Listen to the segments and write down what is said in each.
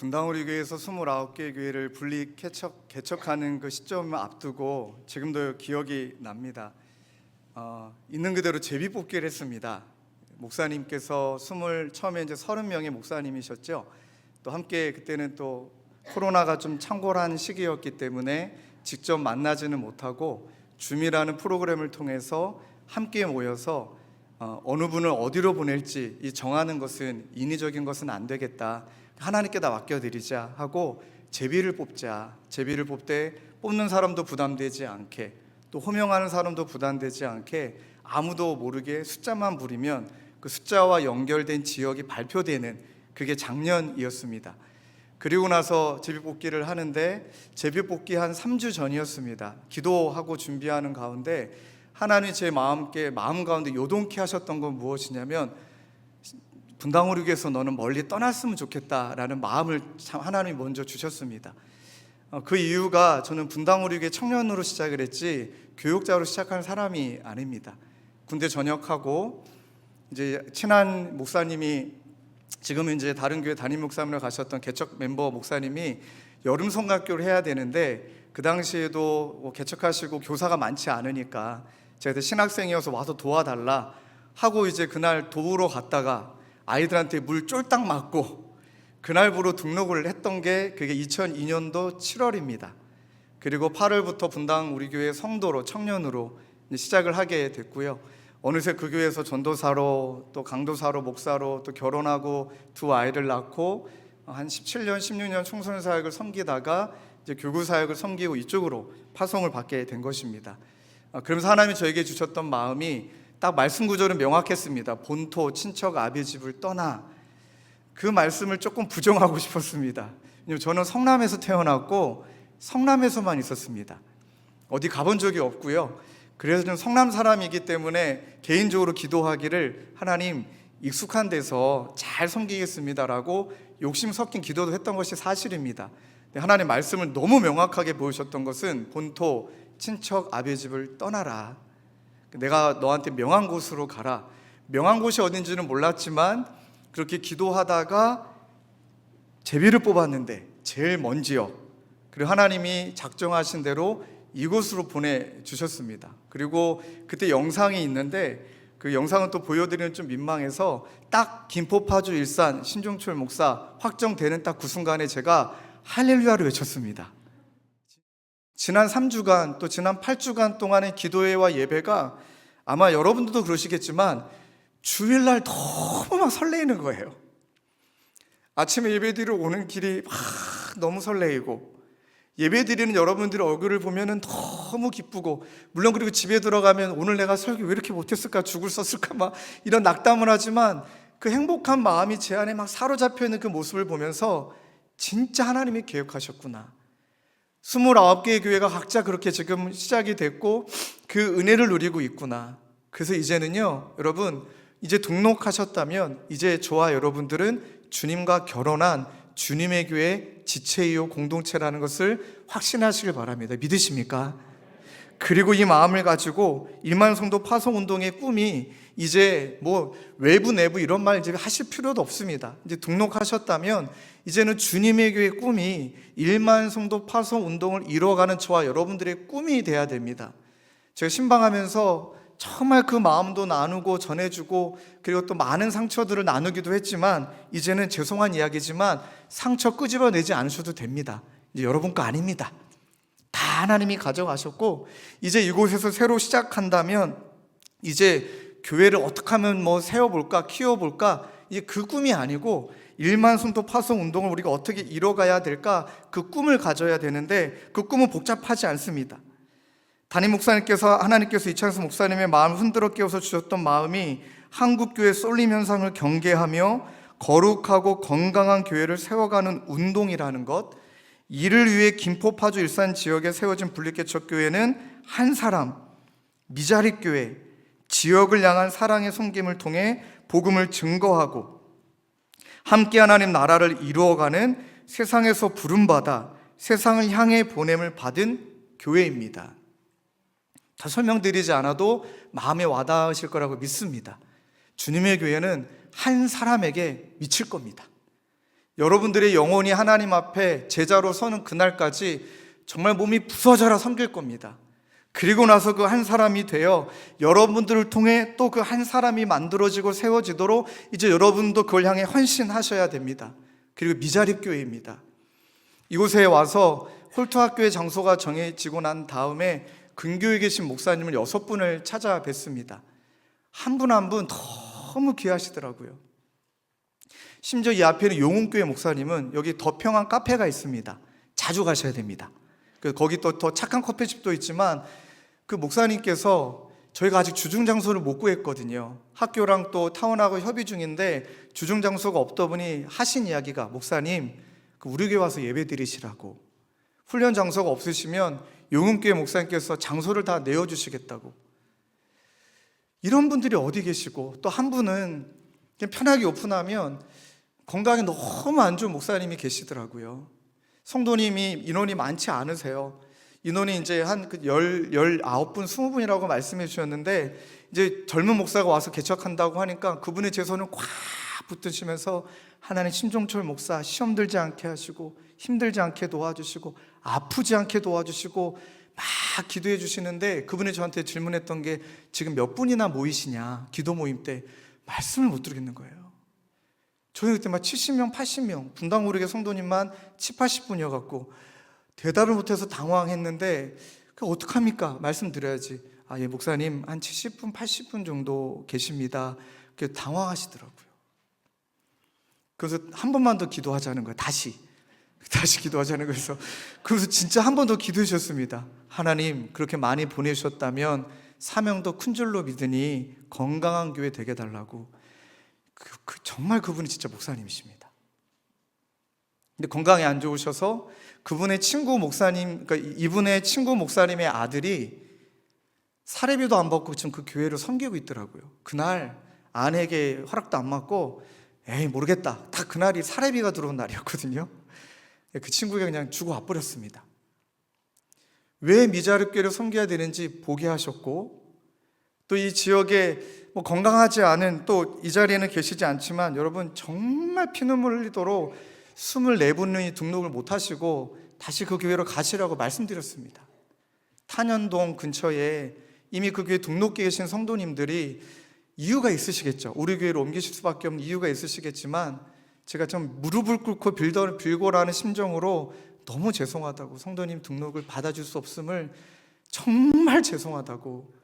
분당 우리 교회에서 29개 교회를 분리 개척하는 그 시점을 앞두고 지금도 기억이 납니다. 있는 그대로 제비뽑기를 했습니다. 목사님께서 처음에 이제 30명의 목사님이셨죠. 또 함께 그때는 또 코로나가 좀 창궐한 시기였기 때문에 직접 만나지는 못하고 줌이라는 프로그램을 통해서 함께 모여서 어느 분을 어디로 보낼지 정하는 것은 인위적인 것은 안 되겠다. 하나님께 다 맡겨드리자 하고 제비를 뽑자. 제비를 뽑되 뽑는 사람도 부담되지 않게, 또 호명하는 사람도 부담되지 않게 아무도 모르게 숫자만 부리면 그 숫자와 연결된 지역이 발표되는, 그게 작년이었습니다. 그리고 나서 제비뽑기를 하는데 제비뽑기 한 3주 전이었습니다. 기도하고 준비하는 가운데 하나님이 제 마음 가운데 요동케 하셨던 건 무엇이냐면, 분당 오륙에서 너는 멀리 떠났으면 좋겠다라는 마음을 하나님이 먼저 주셨습니다. 그 이유가, 저는 분당 오륙의 청년으로 시작을 했지 교육자로 시작한 사람이 아닙니다. 군대 전역하고 이제 친한 목사님이, 지금은 이제 다른 교회 담임 목사님으로 가셨던 개척 멤버 목사님이 여름 성가교를 해야 되는데, 그 당시에도 개척하시고 교사가 많지 않으니까 제가 신학생이어서 와서 도와달라 하고 이제 그날 도우러 갔다가 아이들한테 물 쫄딱 맞고 그날부로 등록을 했던 게 그게 2002년도 7월입니다. 그리고 8월부터 분당 우리 교회 성도로, 청년으로 시작을 하게 됐고요. 어느새 그 교회에서 전도사로, 또 강도사로, 목사로, 또 결혼하고 두 아이를 낳고 한 17년, 16년 청소년 사역을 섬기다가 이제 교구 사역을 섬기고 이쪽으로 파송을 받게 된 것입니다. 그러면서 하나님이 저에게 주셨던 마음이 딱 말씀 구절은 명확했습니다. 본토 친척 아비 집을 떠나. 그 말씀을 조금 부정하고 싶었습니다. 왜냐면 저는 성남에서 태어났고 성남에서만 있었습니다. 어디 가본 적이 없고요. 그래서 저는 성남 사람이기 때문에 개인적으로 기도하기를, 하나님 익숙한 데서 잘 섬기겠습니다라고 욕심 섞인 기도도 했던 것이 사실입니다. 하나님 말씀을 너무 명확하게 보여주셨던 것은 본토 친척 아비 집을 떠나라. 내가 너한테 명한 곳으로 가라. 명한 곳이 어딘지는 몰랐지만 그렇게 기도하다가 제비를 뽑았는데 제일 먼 지역, 그리고 하나님이 작정하신 대로 이곳으로 보내주셨습니다. 그리고 그때 영상이 있는데 그 영상은 또 보여드리는 좀 민망해서 딱 김포, 파주, 일산 신종철 목사 확정되는 딱 그 순간에 제가 할렐루야를 외쳤습니다. 지난 3주간 또 지난 8주간 동안의 기도회와 예배가, 아마 여러분들도 그러시겠지만 주일날 너무 막 설레이는 거예요. 아침에 예배드리러 오는 길이 너무 설레이고, 예배드리는 여러분들의 얼굴을 보면 너무 기쁘고, 물론 그리고 집에 들어가면 오늘 내가 설교 왜 이렇게 못했을까, 죽을 썼을까 막 이런 낙담을 하지만 그 행복한 마음이 제 안에 막 사로잡혀 있는 그 모습을 보면서 진짜 하나님이 계획하셨구나. 29개의 교회가 각자 그렇게 지금 시작이 됐고 그 은혜를 누리고 있구나. 그래서 이제는요, 여러분, 이제 등록하셨다면 이제 저와 여러분들은 주님과 결혼한 주님의 교회 지체이요 공동체라는 것을 확신하시길 바랍니다. 믿으십니까? 그리고 이 마음을 가지고 1만 성도 파송 운동의 꿈이 이제 뭐 외부 내부 이런 말 이제 하실 필요도 없습니다. 이제 등록하셨다면 이제는 주님의 교회 꿈이 1만 성도 파송 운동을 이루어가는 저와 여러분들의 꿈이 돼야 됩니다. 제가 신방하면서 정말 그 마음도 나누고 전해주고, 그리고 또 많은 상처들을 나누기도 했지만 이제는 죄송한 이야기지만 상처 끄집어내지 않으셔도 됩니다. 이제 여러분 거 아닙니다. 다 하나님이 가져가셨고, 이제 이곳에서 새로 시작한다면 이제 교회를 어떻게 하면 세워볼까, 키워볼까, 이제 그 꿈이 아니고 1만 성도 파송 운동을 우리가 어떻게 이뤄가야 될까, 그 꿈을 가져야 되는데 그 꿈은 복잡하지 않습니다. 담임 목사님께서, 하나님께서 이찬수 목사님의 마음을 흔들어 깨워서 주셨던 마음이 한국교회 쏠림 현상을 경계하며 거룩하고 건강한 교회를 세워가는 운동이라는 것, 이를 위해 김포, 파주, 일산 지역에 세워진 분리개척교회는 한 사람, 미자립교회, 지역을 향한 사랑의 섬김을 통해 복음을 증거하고 함께 하나님 나라를 이루어가는 세상에서 부름받아 세상을 향해 보냄을 받은 교회입니다. 다 설명드리지 않아도 마음에 와닿으실 거라고 믿습니다. 주님의 교회는 한 사람에게 미칠 겁니다. 여러분들의 영혼이 하나님 앞에 제자로 서는 그날까지 정말 몸이 부서져라 섬길 겁니다. 그리고 나서 그 한 사람이 되어 여러분들을 통해 또 그 한 사람이 만들어지고 세워지도록 이제 여러분도 그걸 향해 헌신하셔야 됩니다. 그리고 미자립 교회입니다. 이곳에 와서 홀토학교의 장소가 정해지고 난 다음에 근교에 계신 목사님을 6분을 찾아뵀습니다. 한 분 한 분 너무 귀하시더라고요. 심지어 이 앞에는 용운교회 목사님은 여기 더 평안 카페가 있습니다. 자주 가셔야 됩니다. 거기 또 더 착한 커피집도 있지만 그 목사님께서 저희가 아직 주중 장소를 못 구했거든요. 학교랑 또 타운하고 협의 중인데 주중 장소가 없다 보니 하신 이야기가, 목사님 우리 교회 와서 예배 드리시라고, 훈련 장소가 없으시면 용운교회 목사님께서 장소를 다 내어주시겠다고. 이런 분들이 어디 계시고, 또 한 분은 그냥 편하게 오픈하면 건강이 너무 안 좋은 목사님이 계시더라고요. 성도님이 인원이 많지 않으세요. 인원이 이제 한 19분, 20분이라고 말씀해 주셨는데, 이제 젊은 목사가 와서 개척한다고 하니까 그분의 제 손을 꽉 붙드시면서 하나님 심종철 목사 시험 들지 않게 하시고, 힘들지 않게 도와주시고, 아프지 않게 도와주시고 막 기도해 주시는데, 그분이 저한테 질문했던 게 지금 몇 분이나 모이시냐, 기도 모임 때. 말씀을 못 드리겠는 거예요. 저희 그때 막 70명, 80명, 분당 모르게 성도님만 7, 80분이어갖고 대답을 못해서 당황했는데, 어떡합니까? 말씀드려야지. 예, 목사님 한 70분, 80분 정도 계십니다. 당황하시더라고요. 그래서 한 번만 더 기도하자는 거예요. 다시 기도하자는 거예요. 그래서 진짜 한 번 더 기도해 주셨습니다. 하나님, 그렇게 많이 보내주셨다면 사명도 큰 줄로 믿으니 건강한 교회 되게 해달라고. 정말 그분이 진짜 목사님이십니다. 근데 건강이 안 좋으셔서 그분의 친구 목사님, 그러니까 이분의 친구 목사님의 아들이 사례비도 안 받고 지금 그 교회를 섬기고 있더라고요. 그날 아내에게 허락도 안 받고, 에이 모르겠다, 딱 그날이 사례비가 들어온 날이었거든요. 그 친구가 그냥 주고 와버렸습니다. 왜 미자립교회를 섬겨야 되는지 보게 하셨고, 또 이 지역에 건강하지 않은, 또 이 자리에는 계시지 않지만 여러분 정말 피눈물 흘리도록 24분이 등록을 못 하시고 다시 그 교회로 가시라고 말씀드렸습니다. 탄현동 근처에 이미 그 교회 등록해 계신 성도님들이 이유가 있으시겠죠. 우리 교회로 옮기실 수밖에 없는 이유가 있으시겠지만, 제가 좀 무릎을 꿇고 빌고라는 심정으로 너무 죄송하다고, 성도님 등록을 받아줄 수 없음을 정말 죄송하다고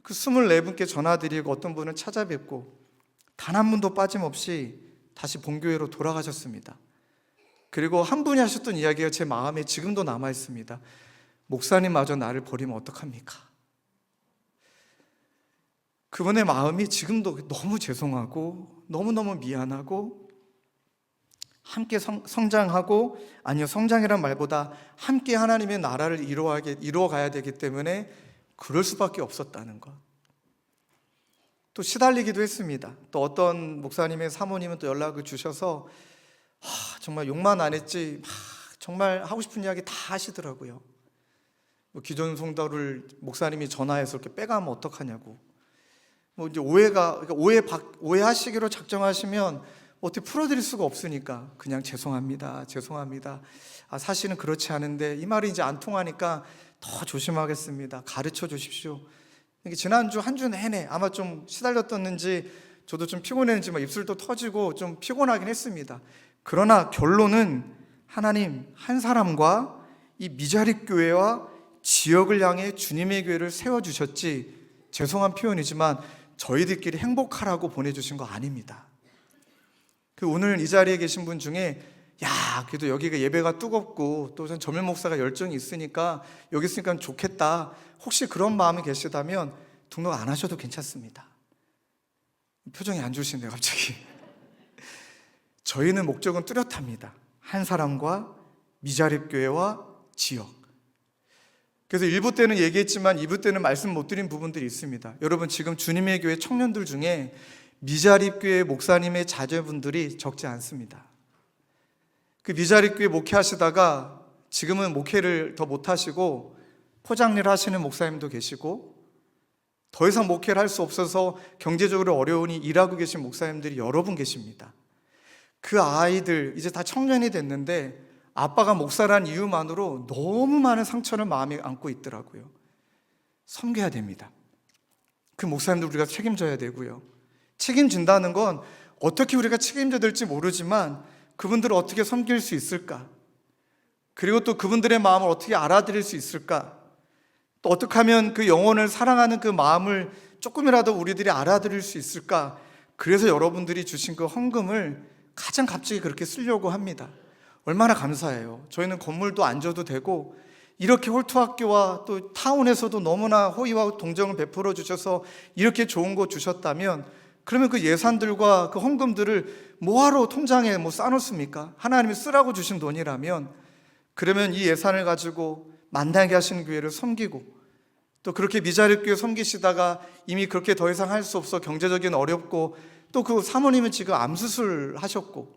그 24분께 전화드리고 어떤 분은 찾아뵙고 단 한 분도 빠짐없이 다시 본교회로 돌아가셨습니다. 그리고 한 분이 하셨던 이야기가 제 마음에 지금도 남아있습니다. 목사님마저 나를 버리면 어떡합니까? 그분의 마음이 지금도 너무 죄송하고 너무너무 미안하고, 함께 성장하고, 아니요, 성장이란 말보다 함께 하나님의 나라를 이루어가야 되기 때문에 그럴 수밖에 없었다는 것. 또 시달리기도 했습니다. 또 어떤 목사님의 사모님은 또 연락을 주셔서 정말 욕만 안 했지 정말 하고 싶은 이야기 다 하시더라고요. 기존 성도를 목사님이 전화해서 이렇게 빼가면 어떡하냐고. 이제 오해하시기로 작정하시면 어떻게 풀어드릴 수가 없으니까 그냥 죄송합니다. 사실은 그렇지 않은데 이 말이 이제 안 통하니까 더 조심하겠습니다. 가르쳐 주십시오. 지난주 한 주 내내 아마 좀 시달렸었는지 저도 좀 피곤했는지 입술도 터지고 좀 피곤하긴 했습니다. 그러나 결론은 하나님 한 사람과 이 미자립 교회와 지역을 향해 주님의 교회를 세워주셨지, 죄송한 표현이지만 저희들끼리 행복하라고 보내주신 거 아닙니다. 오늘 이 자리에 계신 분 중에 그래도 여기가 예배가 뜨겁고 또 전 전면 목사가 열정이 있으니까 여기 있으니까 좋겠다, 혹시 그런 마음이 계시다면 등록 안 하셔도 괜찮습니다. 표정이 안 좋으신데요 갑자기. 저희는 목적은 뚜렷합니다. 한 사람과 미자립 교회와 지역. 그래서 1부 때는 얘기했지만 2부 때는 말씀 못 드린 부분들이 있습니다. 여러분, 지금 주님의 교회 청년들 중에 미자립 교회 목사님의 자제분들이 적지 않습니다. 그 미자립 교회 목회하시다가 지금은 목회를 더 못하시고 포장일 하시는 목사님도 계시고, 더 이상 목회를 할 수 없어서 경제적으로 어려우니 일하고 계신 목사님들이 여러 분 계십니다. 그 아이들 이제 다 청년이 됐는데 아빠가 목사란 이유만으로 너무 많은 상처를 마음에 안고 있더라고요. 섬겨야 됩니다. 그 목사님들 우리가 책임져야 되고요. 책임진다는 건 어떻게 우리가 책임져야 될지 모르지만 그분들을 어떻게 섬길 수 있을까? 그리고 또 그분들의 마음을 어떻게 알아들일 수 있을까? 또 어떻게 하면 그 영혼을 사랑하는 그 마음을 조금이라도 우리들이 알아들일 수 있을까? 그래서 여러분들이 주신 그 헌금을 가장 값지게 그렇게 쓰려고 합니다. 얼마나 감사해요. 저희는 건물도 안 줘도 되고 이렇게 홀토학교와 또 타운에서도 너무나 호의와 동정을 베풀어 주셔서 이렇게 좋은 거 주셨다면 그러면 그 예산들과 그 헌금들을 뭐하러 통장에 쌓아놓습니까? 하나님이 쓰라고 주신 돈이라면 그러면 이 예산을 가지고 만나게 하시는 교회를 섬기고 또 그렇게 미자립 교회 섬기시다가 이미 그렇게 더 이상 할 수 없어 경제적인 어렵고 또 그 사모님은 지금 암수술 하셨고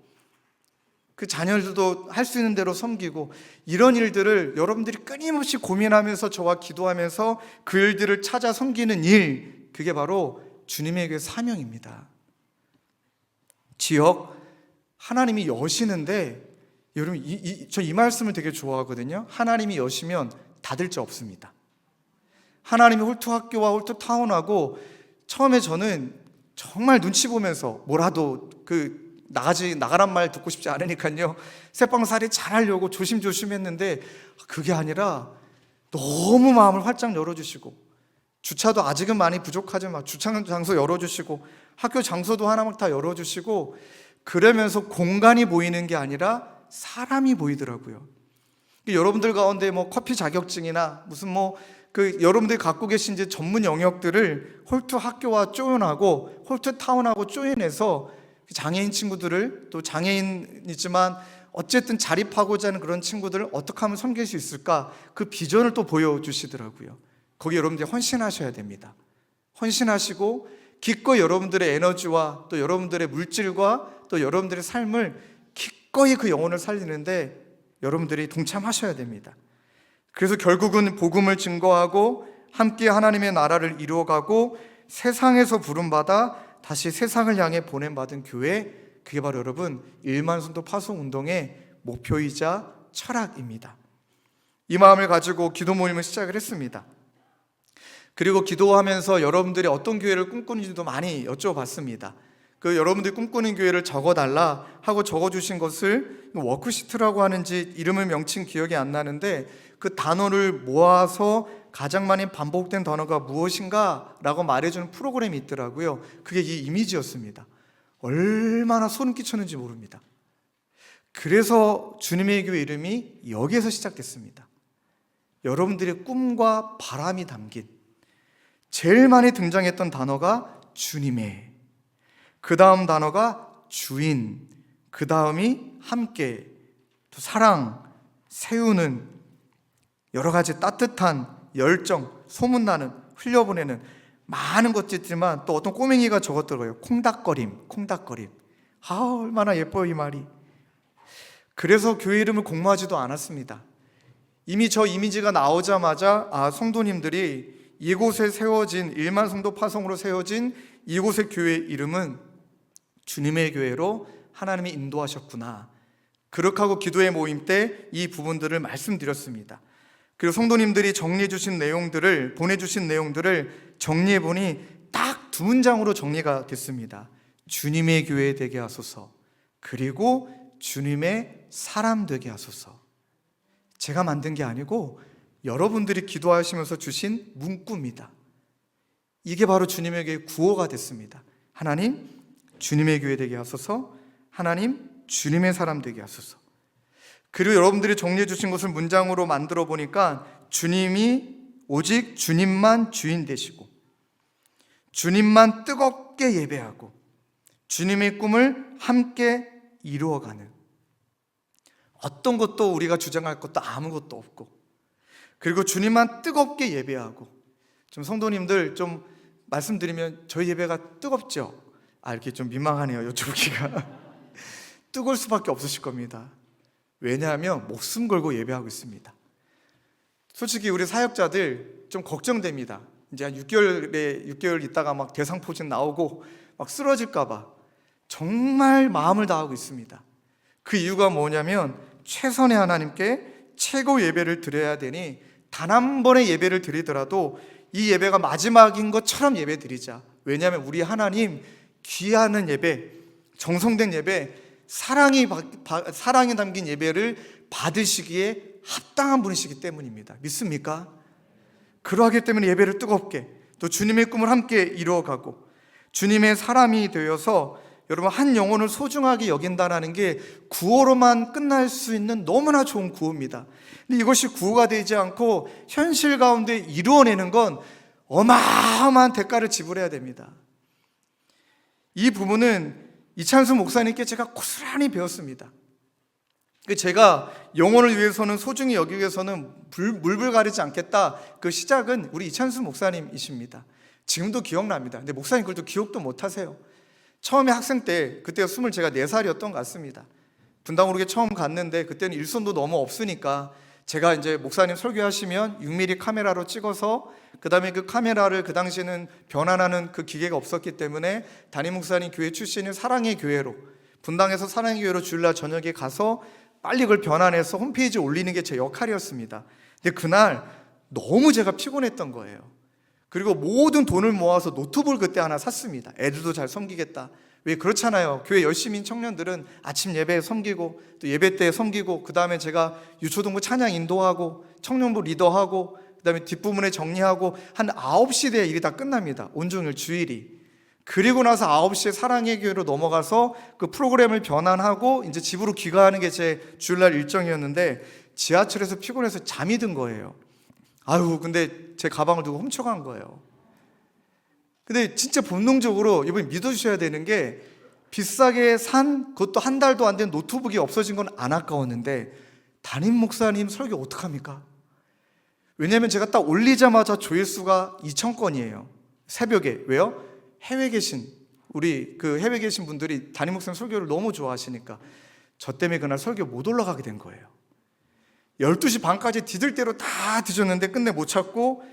그 자녀들도 할 수 있는 대로 섬기고 이런 일들을 여러분들이 끊임없이 고민하면서 저와 기도하면서 그 일들을 찾아 섬기는 일, 그게 바로 주님의 교회 사명입니다. 지역 하나님이 여시는데 여러분 저 이 말씀을 되게 좋아하거든요. 하나님이 여시면 닫을 자 없습니다. 하나님이 홀토학교와 홀토타운하고 처음에 저는 정말 눈치 보면서 뭐라도 나가란 말 듣고 싶지 않으니까요 새빵살이 잘하려고 조심조심 했는데 그게 아니라 너무 마음을 활짝 열어주시고 주차도 아직은 많이 부족하지만 주차 장소 열어주시고 학교 장소도 하나만 다 열어주시고 그러면서 공간이 보이는 게 아니라 사람이 보이더라고요. 여러분들 가운데 커피 자격증이나 무슨 여러분들이 갖고 계신 이제 전문 영역들을 홀트 학교와 조연하고 홀트 타운하고 조연해서 장애인 친구들을 또 장애인이지만 어쨌든 자립하고자 하는 그런 친구들을 어떻게 하면 섬길 수 있을까? 그 비전을 또 보여주시더라고요. 거기 여러분들이 헌신하셔야 됩니다. 헌신하시고 기꺼이 여러분들의 에너지와 또 여러분들의 물질과 또 여러분들의 삶을 기꺼이 그 영혼을 살리는데 여러분들이 동참하셔야 됩니다. 그래서 결국은 복음을 증거하고 함께 하나님의 나라를 이루어가고 세상에서 부름받아 다시 세상을 향해 보냄받은 교회, 그게 바로 여러분 1만 성도 파송 운동의 목표이자 철학입니다. 이 마음을 가지고 기도 모임을 시작을 했습니다. 그리고 기도하면서 여러분들이 어떤 교회를 꿈꾸는지도 많이 여쭤봤습니다. 그 여러분들이 꿈꾸는 교회를 적어달라 하고 적어주신 것을 워크시트라고 하는지 이름을 명칭 기억이 안 나는데 그 단어를 모아서 가장 많이 반복된 단어가 무엇인가 라고 말해주는 프로그램이 있더라고요. 그게 이 이미지였습니다. 얼마나 소름 끼쳤는지 모릅니다. 그래서 주님의 교회 이름이 여기에서 시작됐습니다. 여러분들의 꿈과 바람이 담긴 제일 많이 등장했던 단어가 주님의, 그 다음 단어가 주인, 그 다음이 함께, 또 사랑, 세우는, 여러 가지 따뜻한 열정, 소문나는, 흘려보내는 많은 것들이 있지만 또 어떤 꼬맹이가 적었더라고요. 콩닥거림, 콩닥거림. 얼마나 예뻐요 이 말이. 그래서 교회 이름을 공모하지도 않았습니다. 이미 저 이미지가 나오자마자 성도님들이 이곳에 세워진 1만 성도 파송으로 세워진 이곳의 교회 이름은 주님의 교회로 하나님이 인도하셨구나. 그렇게 하고 기도의 모임 때 이 부분들을 말씀드렸습니다. 그리고 성도님들이 정리해 주신 내용들을, 보내주신 내용들을 정리해 보니 딱 2문장으로 정리가 됐습니다. 주님의 교회 되게 하소서, 그리고 주님의 사람 되게 하소서. 제가 만든 게 아니고 여러분들이 기도하시면서 주신 문구입니다. 이게 바로 주님의 교회 구호가 됐습니다. 하나님, 주님의 교회 되게 하소서. 하나님, 주님의 사람 되게 하소서. 그리고 여러분들이 정리해 주신 것을 문장으로 만들어 보니까 주님이 오직 주님만 주인 되시고 주님만 뜨겁게 예배하고 주님의 꿈을 함께 이루어가는, 어떤 것도 우리가 주장할 것도 아무것도 없고, 그리고 주님만 뜨겁게 예배하고. 좀 성도님들 좀 말씀드리면 저희 예배가 뜨겁죠? 이렇게 좀 민망하네요 여쭤보기가. 뜨거울 수밖에 없으실 겁니다. 왜냐하면 목숨 걸고 예배하고 있습니다. 솔직히 우리 사역자들 좀 걱정됩니다. 이제 한 6개월 있다가 막 대상포진 나오고 막 쓰러질까 봐. 정말 마음을 다하고 있습니다. 그 이유가 뭐냐면 최선의 하나님께 최고 예배를 드려야 되니 단 한 번의 예배를 드리더라도 이 예배가 마지막인 것처럼 예배 드리자. 왜냐하면 우리 하나님 귀하는 예배, 정성된 예배, 사랑이 담긴 예배를 받으시기에 합당한 분이시기 때문입니다. 믿습니까? 그러하기 때문에 예배를 뜨겁게, 또 주님의 꿈을 함께 이루어가고 주님의 사람이 되어서 여러분 한 영혼을 소중하게 여긴다는 게 구호로만 끝날 수 있는 너무나 좋은 구호입니다. 근데 이것이 구호가 되지 않고 현실 가운데 이루어내는 건 어마어마한 대가를 지불해야 됩니다. 이 부분은 이찬수 목사님께 제가 고스란히 배웠습니다. 제가 영혼을 위해서는, 소중히 여기기 위해서는 물불 가리지 않겠다. 그 시작은 우리 이찬수 목사님이십니다. 지금도 기억납니다. 근데 목사님 그래도 기억도 못 하세요. 처음에 학생 때, 그때가 24살이었던 것 같습니다. 분당으로 처음 갔는데 그때는 일손도 너무 없으니까 제가 이제 목사님 설교하시면 6mm 카메라로 찍어서 그 다음에 그 카메라를, 그 당시에는 변환하는 그 기계가 없었기 때문에 담임 목사님 교회 출신인 사랑의 교회로, 분당에서 사랑의 교회로 주일날 저녁에 가서 빨리 그걸 변환해서 홈페이지에 올리는 게 제 역할이었습니다. 근데 그날 너무 제가 피곤했던 거예요. 그리고 모든 돈을 모아서 노트북을 그때 하나 샀습니다. 애들도 잘 섬기겠다. 왜 그렇잖아요. 교회 열심인 청년들은 아침 예배에 섬기고 또 예배 때 섬기고, 그 다음에 제가 유초등부 찬양 인도하고 청년부 리더하고 그 다음에 뒷부분에 정리하고 한 9시 대에 일이 다 끝납니다. 온종일 주일이. 그리고 나서 9시에 사랑의 교회로 넘어가서 그 프로그램을 변환하고 이제 집으로 귀가하는 게 제 주일날 일정이었는데 지하철에서 피곤해서 잠이 든 거예요. 근데 제 가방을 두고 훔쳐간 거예요. 근데 진짜 본능적으로 이번에 믿어주셔야 되는 게, 비싸게 산 그것도 한 달도 안 된 노트북이 없어진 건 안 아까웠는데 담임 목사님 설교 어떡합니까? 왜냐하면 제가 딱 올리자마자 조회수가 2,000건이에요. 새벽에. 왜요? 해외 계신 해외 계신 분들이 담임 목사님 설교를 너무 좋아하시니까 저 때문에 그날 설교 못 올라가게 된 거예요. 12시 반까지 디딜 대로 다 뒤졌는데 끝내 못 찾고,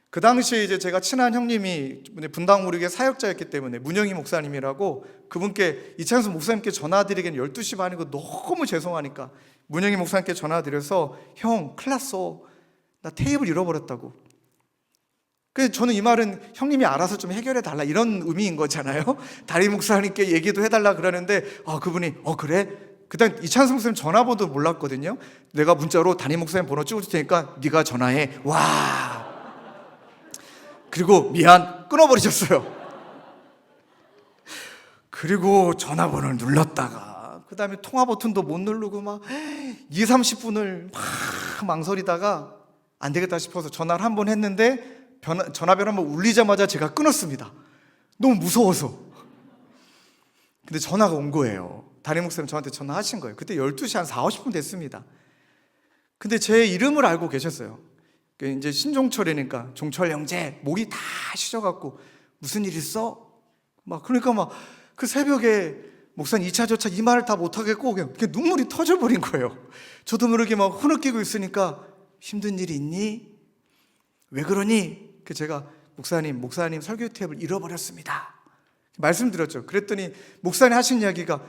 그 당시에 이제 제가 친한 형님이 분당 우리교회 사역자였기 때문에 문영희 목사님이라고, 그분께 이찬수 목사님께 전화드리기엔 12시 반이고 너무 죄송하니까 문영희 목사님께 전화드려서 형 큰일 났어, 나 테이블 잃어버렸다고. 그래서 저는 이 말은 형님이 알아서 좀 해결해 달라 이런 의미인 거잖아요. 담임 목사님께 얘기도 해달라 그러는데 그분이 그래? 그다음 이찬수 목사님 전화번호도 몰랐거든요. 내가 문자로 담임 목사님 번호 찍어줄 테니까 네가 전화해. 와. 그리고 미안, 끊어버리셨어요. 그리고 전화번호를 눌렀다가 그 다음에 통화 버튼도 못 누르고 막 20-30분을 막 망설이다가 안 되겠다 싶어서 전화를 한 번 했는데 전화벨 한번 울리자마자 제가 끊었습니다. 너무 무서워서. 근데 전화가 온 거예요. 담임 목사님 저한테 전화하신 거예요. 그때 12시 한 40-50분 됐습니다. 근데 제 이름을 알고 계셨어요. 이제 신종철이니까 종철 형제, 목이 다 쉬셔갖고 무슨 일 있어? 그러니까 그 새벽에 목사님 2차 저차 이 말을 다 못하겠고 그냥 눈물이 터져버린 거예요. 저도 모르게 막 흐느끼고 있으니까 힘든 일이 있니? 왜 그러니? 제가 목사님 설교 탭을 잃어버렸습니다 말씀드렸죠. 그랬더니 목사님 하신 이야기가,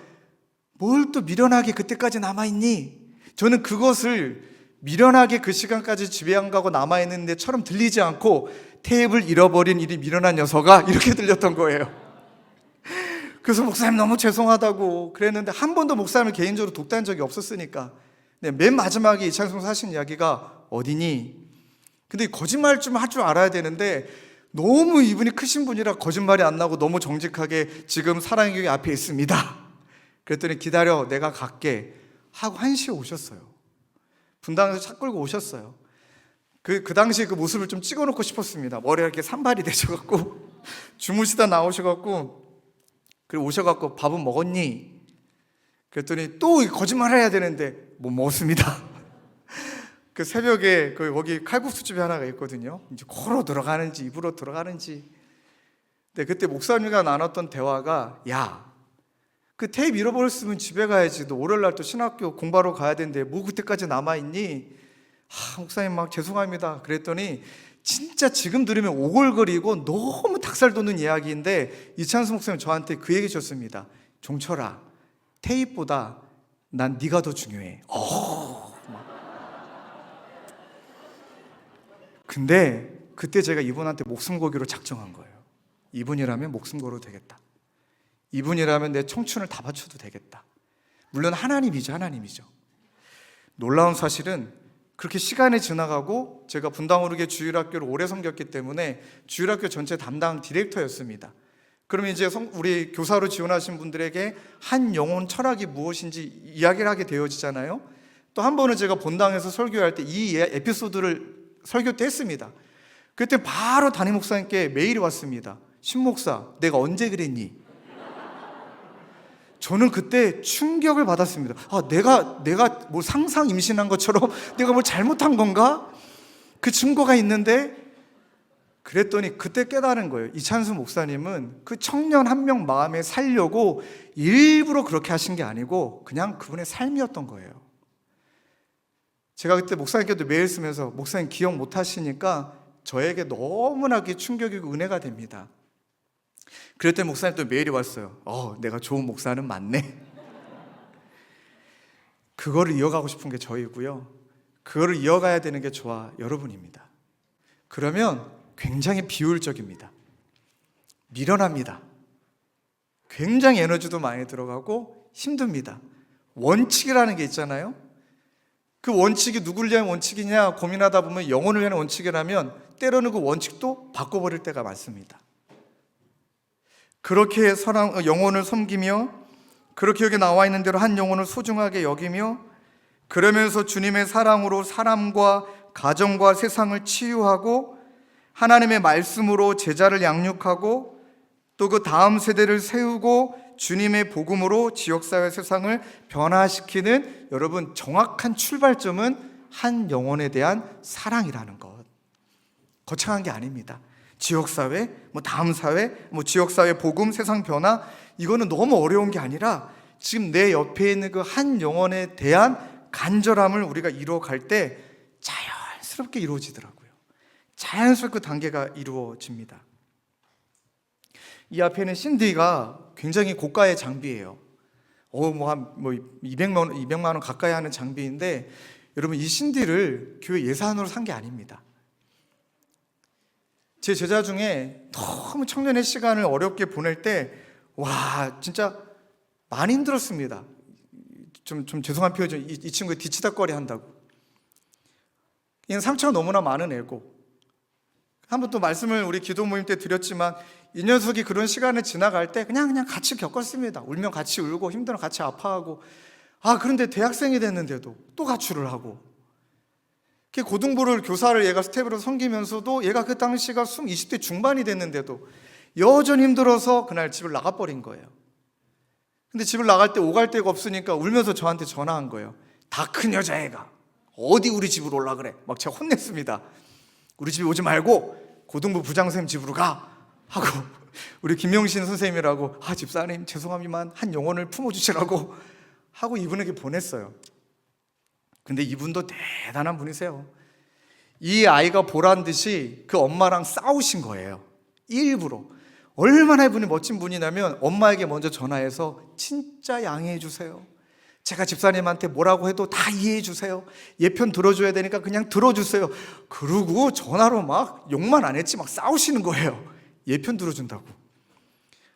뭘 또 미련하게 그때까지 남아있니? 저는 그것을 미련하게 그 시간까지 집에 안 가고 남아있는데처럼 들리지 않고, 테이블 잃어버린 일이 미련한 녀석아, 이렇게 들렸던 거예요. 그래서 목사님 너무 죄송하다고 그랬는데 한 번도 목사님을 개인적으로 독대한 적이 없었으니까 맨 마지막에 이창성 하신 이야기가 어디니? 근데 거짓말 좀 할 줄 알아야 되는데 너무 이분이 크신 분이라 거짓말이 안 나고 너무 정직하게 지금 사랑의 교회 앞에 있습니다. 그랬더니 기다려, 내가 갈게 하고 1시에 오셨어요. 분당에서 차 끌고 오셨어요. 그 당시 그 모습을 좀 찍어놓고 싶었습니다. 머리가 이렇게 산발이 되셔갖고 주무시다 나오셔갖고, 그리고 오셔갖고 밥은 먹었니? 그랬더니 또 거짓말을 해야 되는데 못 먹었습니다. 그 새벽에 거기 칼국수집이 하나가 있거든요. 이제 코로 들어가는지 입으로 들어가는지. 근데 그때 목사님과 나눴던 대화가, 야, 그 테이프 잃어버렸으면 집에 가야지. 너 월요일날 또 신학교 공부하러 가야 되는데 뭐 그때까지 남아있니? 목사님 막 죄송합니다. 그랬더니 진짜 지금 들으면 오글거리고 너무 닭살 돋는 이야기인데 이찬수 목사님 저한테 그 얘기 줬습니다. 종철아, 테이프보다 난 네가 더 중요해. 근데 그때 제가 이분한테 목숨 걸기로 작정한 거예요. 이분이라면 목숨 걸어도 되겠다. 이분이라면 내 청춘을 다 바쳐도 되겠다. 물론 하나님이죠. 놀라운 사실은 그렇게 시간이 지나가고 제가 분당오르게 주일학교를 오래 섬겼기 때문에 주일학교 전체 담당 디렉터였습니다. 그러면 이제 우리 교사로 지원하신 분들에게 한 영혼 철학이 무엇인지 이야기를 하게 되어지잖아요. 또 한 번은 제가 본당에서 설교할 때 이 에피소드를 설교 때 했습니다. 그때 바로 담임 목사님께 메일이 왔습니다. 신 목사, 내가 언제 그랬니? 저는 그때 충격을 받았습니다. 내가 뭐 상상 임신한 것처럼 내가 뭘 잘못한 건가? 그 증거가 있는데, 그랬더니 그때 깨달은 거예요. 이찬수 목사님은 그 청년 한 명 마음에 살려고 일부러 그렇게 하신 게 아니고 그냥 그분의 삶이었던 거예요. 제가 그때 목사님께도 메일 쓰면서 목사님 기억 못 하시니까 저에게 너무나 충격이고 은혜가 됩니다. 그랬더니 목사님 또 메일이 왔어요. 내가 좋은 목사는 맞네. 그거를 이어가고 싶은 게 저이고요. 그거를 이어가야 되는 게 저와 여러분입니다. 그러면 굉장히 비효율적입니다. 미련합니다. 굉장히 에너지도 많이 들어가고 힘듭니다. 원칙이라는 게 있잖아요. 그 원칙이 누구를 위한 원칙이냐 고민하다 보면 영혼을 위한 원칙이라면 때로는 그 원칙도 바꿔버릴 때가 많습니다. 그렇게 영혼을 섬기며, 그렇게 여기 나와 있는 대로 한 영혼을 소중하게 여기며, 그러면서 주님의 사랑으로 사람과 가정과 세상을 치유하고 하나님의 말씀으로 제자를 양육하고 또 그 다음 세대를 세우고 주님의 복음으로 지역사회 세상을 변화시키는, 여러분, 정확한 출발점은 한 영혼에 대한 사랑이라는 것. 거창한 게 아닙니다. 지역사회, 다음 사회, 지역사회 복음, 세상 변화, 이거는 너무 어려운 게 아니라 지금 내 옆에 있는 그 한 영혼에 대한 간절함을 우리가 이루어갈 때 자연스럽게 이루어지더라고요. 자연스럽게 그 단계가 이루어집니다. 이 앞에는 신디가 굉장히 고가의 장비예요. 한 200만 원 가까이 하는 장비인데, 여러분, 이 신디를 교회 예산으로 산 게 아닙니다. 제 제자 중에 너무 청년의 시간을 어렵게 보낼 때, 진짜 많이 힘들었습니다. 좀 죄송한 표현이죠. 이 친구 뒤치다꺼리 한다고. 얘는 상처가 너무나 많은 애고, 한번 또 말씀을 우리 기도 모임 때 드렸지만, 이 녀석이 그런 시간을 지나갈 때 그냥 같이 겪었습니다. 울면 같이 울고 힘들면 같이 아파하고. 그런데 대학생이 됐는데도 또 가출을 하고, 고등부를 교사를 얘가 스텝으로 섬기면서도 얘가 그 당시가 20대 중반이 됐는데도 여전히 힘들어서 그날 집을 나가버린 거예요. 근데 집을 나갈 때 오갈 데가 없으니까 울면서 저한테 전화한 거예요. 다 큰 여자애가 어디 우리 집으로 올라 그래. 막 제가 혼냈습니다. 우리 집에 오지 말고 고등부 부장선생님 집으로 가 하고, 우리 김용신 선생님이라고 집사님 죄송합니만 한 영혼을 품어주시라고 하고 이분에게 보냈어요. 근데 이분도 대단한 분이세요. 이 아이가 보란 듯이 그 엄마랑 싸우신 거예요. 일부러. 얼마나 이분이 멋진 분이냐면 엄마에게 먼저 전화해서 진짜 양해해 주세요. 제가 집사님한테 뭐라고 해도 다 이해해 주세요. 얘 편 들어줘야 되니까 그냥 들어주세요. 그러고 전화로 막 욕만 안 했지 막 싸우시는 거예요. 얘 편 들어준다고.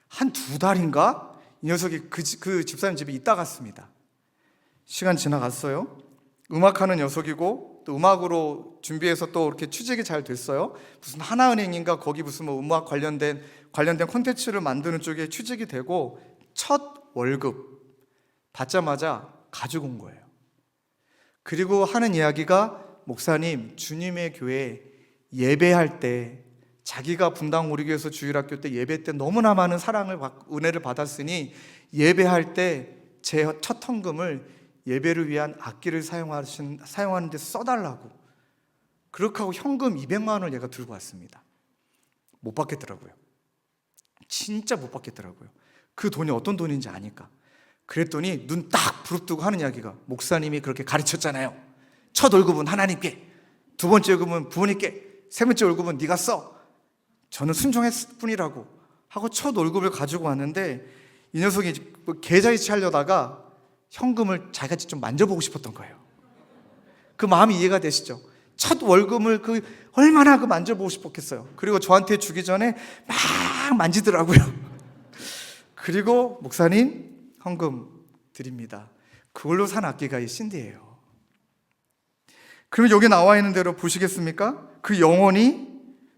한 2달인가 이 녀석이 그 집사님 집에 있다 갔습니다. 시간 지나갔어요. 음악하는 녀석이고 또 음악으로 준비해서 또 이렇게 취직이 잘 됐어요. 무슨 하나은행인가 거기 무슨 음악 관련된 콘텐츠를 만드는 쪽에 취직이 되고 첫 월급 받자마자 가지고 온 거예요. 그리고 하는 이야기가, 목사님, 주님의 교회 예배할 때, 자기가 분당 오리교에서 주일학교 때 예배 때 너무나 많은 은혜를 받았으니 예배할 때 제 첫 헌금을 예배를 위한 악기를 사용하는 데 써달라고. 그렇게 하고 현금 200만 원을 얘가 들고 왔습니다. 못 받겠더라고요. 진짜 못 받겠더라고요. 그 돈이 어떤 돈인지 아니까. 그랬더니 눈 딱 부릅뜨고 하는 이야기가, 목사님이 그렇게 가르쳤잖아요. 첫 월급은 하나님께, 두 번째 월급은 부모님께, 세 번째 월급은 네가 써. 저는 순종했을 뿐이라고 하고 첫 월급을 가지고 왔는데, 이 녀석이 뭐 계좌이체 하려다가 현금을 자기가 좀 만져보고 싶었던 거예요. 그 마음이 이해가 되시죠? 첫 월급을 얼마나 만져보고 싶었겠어요. 그리고 저한테 주기 전에 막 만지더라고요. 그리고 목사님 헌금 드립니다. 그걸로 산 악기가 이 신디예요. 그러면 여기 나와 있는 대로 보시겠습니까? 그 영혼이,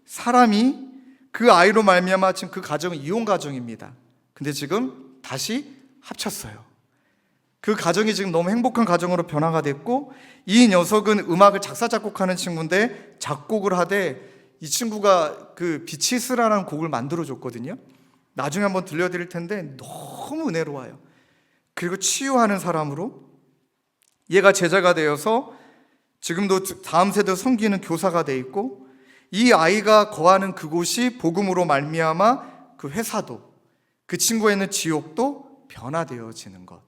사람이 그 아이로 말미암아 지금 그 가정은 이혼 가정입니다. 근데 지금 다시 합쳤어요. 그 가정이 지금 너무 행복한 가정으로 변화가 됐고, 이 녀석은 음악을 작사 작곡하는 친구인데 작곡을 하되 이 친구가 그 비치스라는 곡을 만들어줬거든요. 나중에 한번 들려드릴 텐데 너무 은혜로워요. 그리고 치유하는 사람으로 얘가 제자가 되어서 지금도 다음 세대 섬기는 교사가 돼 있고, 이 아이가 거하는 그곳이 복음으로 말미암아 그 회사도, 그 친구가 있는 지옥도 변화되어지는 것.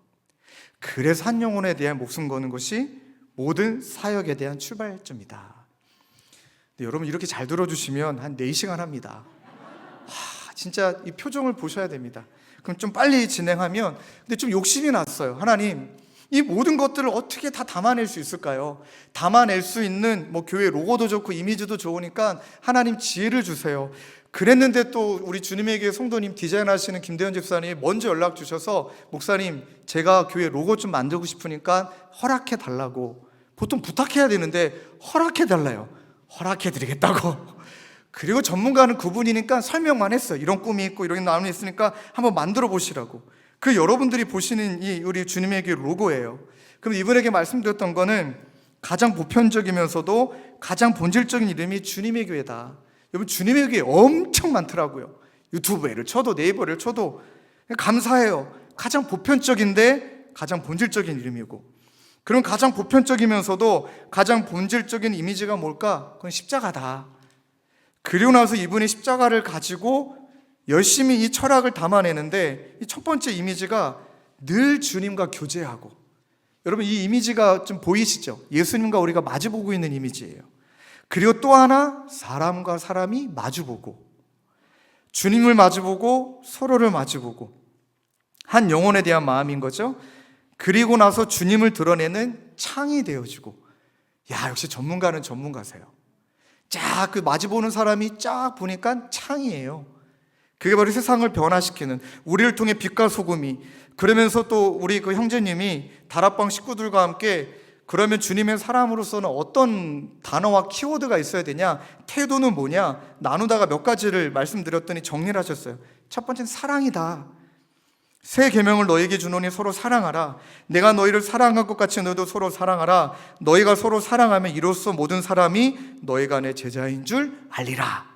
그래서 한 영혼에 대한 목숨 거는 것이 모든 사역에 대한 출발점이다. 근데 여러분 이렇게 잘 들어주시면 한 4시간 합니다. 진짜 이 표정을 보셔야 됩니다. 그럼 좀 빨리 진행하면, 근데 좀 욕심이 났어요. 하나님, 이 모든 것들을 어떻게 다 담아낼 수 있을까요? 담아낼 수 있는 뭐 교회 로고도 좋고 이미지도 좋으니까 하나님 지혜를 주세요. 그랬는데 또 우리 주님에게 성도님 디자인하시는 김대현 집사님이 먼저 연락 주셔서, 목사님 제가 교회 로고 좀 만들고 싶으니까 허락해 달라고. 보통 부탁해야 되는데 허락해 달라요. 허락해 드리겠다고. 그리고 전문가는 그분이니까 설명만 했어요. 이런 꿈이 있고 이런 나눔이 있으니까 한번 만들어 보시라고. 그 여러분들이 보시는 이 우리 주님의 교회 로고예요. 그럼 이분에게 말씀드렸던 거는 가장 보편적이면서도 가장 본질적인 이름이 주님의 교회다. 여러분 주님의 교회 엄청 많더라고요. 유튜브를 쳐도 네이버를 쳐도 감사해요. 가장 보편적인데 가장 본질적인 이름이고, 그럼 가장 보편적이면서도 가장 본질적인 이미지가 뭘까? 그건 십자가다. 그리고 나서 이분이 십자가를 가지고 열심히 이 철학을 담아내는데, 이 첫 번째 이미지가 늘 주님과 교제하고, 여러분 이 이미지가 좀 보이시죠? 예수님과 우리가 마주보고 있는 이미지예요. 그리고 또 하나, 사람과 사람이 마주보고, 주님을 마주보고 서로를 마주보고, 한 영혼에 대한 마음인 거죠. 그리고 나서 주님을 드러내는 창이 되어지고, 야 역시 전문가는 전문가세요. 쫙 그 마주보는 사람이 쫙 보니까 창이에요. 그게 바로 세상을 변화시키는, 우리를 통해 빛과 소금이. 그러면서 또 우리 그 형제님이 다락방 식구들과 함께, 그러면 주님의 사람으로서는 어떤 단어와 키워드가 있어야 되냐, 태도는 뭐냐 나누다가 몇 가지를 말씀드렸더니 정리를 하셨어요. 첫 번째는 사랑이다. 새 계명을 너에게 주노니 서로 사랑하라. 내가 너희를 사랑한 것 같이 너희도 서로 사랑하라. 너희가 서로 사랑하면 이로써 모든 사람이 너희가 내 제자인 줄 알리라.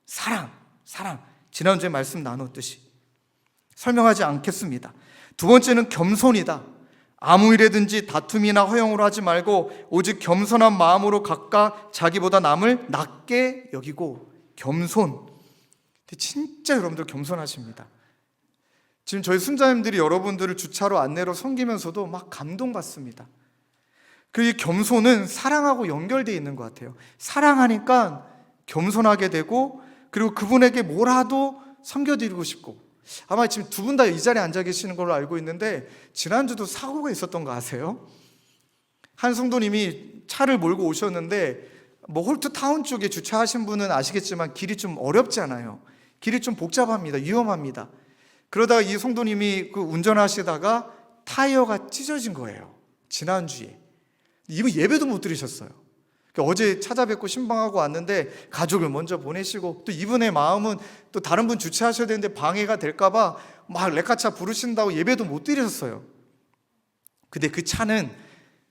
사랑. 지난주에 말씀 나눴듯이 설명하지 않겠습니다. 두 번째는 겸손이다. 아무 일에든지 다툼이나 허영으로 하지 말고 오직 겸손한 마음으로 각각 자기보다 남을 낮게 여기고. 겸손. 진짜 여러분들 겸손하십니다. 지금 저희 순자님들이 여러분들을 주차로 안내로 섬기면서도 막 감동받습니다. 그 겸손은 사랑하고 연결되어 있는 것 같아요. 사랑하니까 겸손하게 되고, 그리고 그분에게 뭐라도 섬겨드리고 싶고. 아마 지금 두 분 다 이 자리에 앉아 계시는 걸로 알고 있는데, 지난주도 사고가 있었던 거 아세요? 한 성도님이 차를 몰고 오셨는데, 뭐 홀트타운 쪽에 주차하신 분은 아시겠지만 길이 좀 어렵잖아요. 길이 좀 복잡합니다. 위험합니다. 그러다가 이 성도님이 그 운전하시다가 타이어가 찢어진 거예요. 지난주에. 이분 예배도 못 드리셨어요. 어제 찾아뵙고 신방하고 왔는데 가족을 먼저 보내시고, 또 이분의 마음은 또 다른 분 주차하셔야 되는데 방해가 될까봐 막 레카차 부르신다고 예배도 못 드리셨어요. 근데 그 차는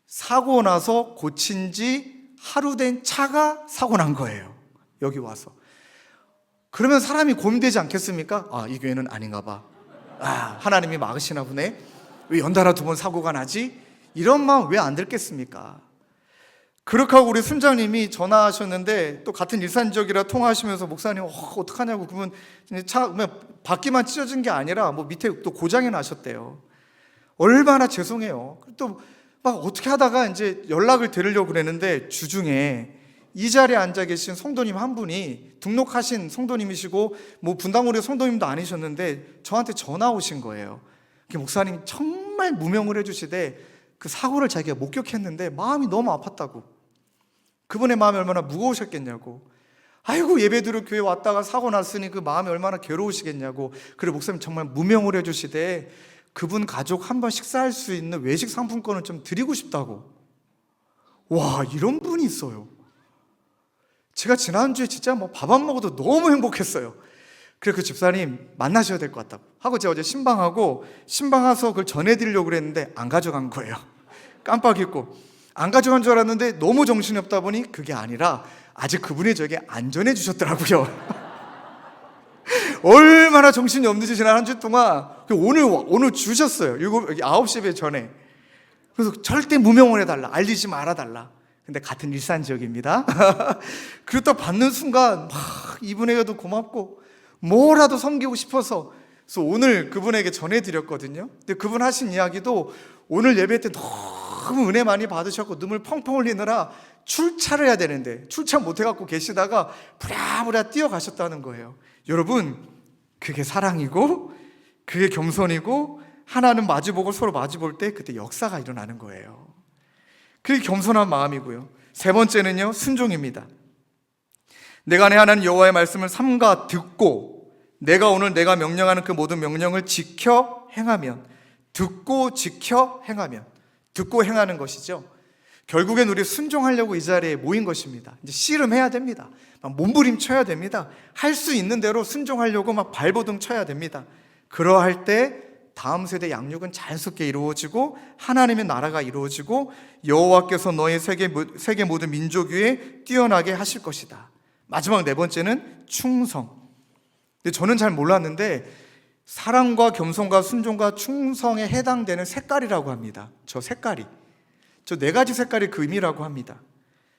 사고 나서 고친 지 하루 된 차가 사고 난 거예요. 여기 와서. 그러면 사람이 고민되지 않겠습니까? 아, 이 교회는 아닌가 봐. 아, 하나님이 막으시나 보네. 왜 연달아 두 번 사고가 나지? 이런 마음 왜 안 들겠습니까? 그렇게 하고 우리 순장님이 전화하셨는데, 또 같은 일산 지역이라 통화하시면서 목사님 어떡하냐고. 그분 차 바퀴만 찢어진 게 아니라 뭐 밑에 또 고장이 나셨대요. 얼마나 죄송해요. 또 막 어떻게 하다가 이제 연락을 드리려고 그랬는데, 주중에 이 자리에 앉아 계신 성도님 한 분이 등록하신 성도님이시고 뭐 분당우리 성도님도 아니셨는데 저한테 전화 오신 거예요. 목사님 정말 무명을 해주시되 그 사고를 자기가 목격했는데 마음이 너무 아팠다고, 그분의 마음이 얼마나 무거우셨겠냐고, 아이고 예배드려 교회 왔다가 사고 났으니 그 마음이 얼마나 괴로우시겠냐고, 그래 목사님 정말 무명을 해주시되 그분 가족 한번 식사할 수 있는 외식 상품권을 좀 드리고 싶다고. 와, 이런 분이 있어요. 제가 지난주에 진짜 뭐 밥 안 먹어도 너무 행복했어요. 그래 그 집사님 만나셔야 될 것 같다고 하고 제가 어제 신방하고 신방 와서 그걸 전해드리려고 그랬는데 안 가져간 거예요. 깜빡 잊고 안 가져간 줄 알았는데 너무 정신이 없다 보니 그게 아니라 아직 그분이 저에게 안 전해주셨더라고요. 얼마나 정신이 없는지 지난 한 주 동안 오늘 주셨어요. 9시 전에. 그래서 절대 무명을 해달라, 알리지 말아달라. 근데 같은 일산 지역입니다. 그리고 딱 받는 순간 막 이분에게도 고맙고 뭐라도 섬기고 싶어서 그래서 오늘 그분에게 전해드렸거든요. 근데 그분 하신 이야기도 오늘 예배 때 너무 은혜 많이 받으셨고 눈물 펑펑 흘리느라 출차를 해야 되는데 출차 못해갖고 계시다가 부랴부랴 뛰어가셨다는 거예요. 여러분, 그게 사랑이고 그게 겸손이고 하나는 마주보고 서로 마주볼 때 그때 역사가 일어나는 거예요. 그게 겸손한 마음이고요. 세 번째는요, 순종입니다. 내가 내 하나님 여호와의 말씀을 삼가 듣고 내가 오늘 내가 명령하는 그 모든 명령을 지켜 행하면, 듣고 지켜 행하면, 듣고 행하는 것이죠. 결국엔 우리 순종하려고 이 자리에 모인 것입니다. 이제 씨름해야 됩니다. 막 몸부림쳐야 됩니다. 할 수 있는 대로 순종하려고 막 발버둥 쳐야 됩니다. 그러할 때 다음 세대 양육은 자연스럽게 이루어지고 하나님의 나라가 이루어지고 여호와께서 너의 세계 모든 민족 위에 뛰어나게 하실 것이다. 마지막 네 번째는 충성. 근데 저는 잘 몰랐는데 사랑과 겸손과 순종과 충성에 해당되는 색깔이라고 합니다. 저 색깔이, 저 네 가지 색깔이 그 의미라고 합니다.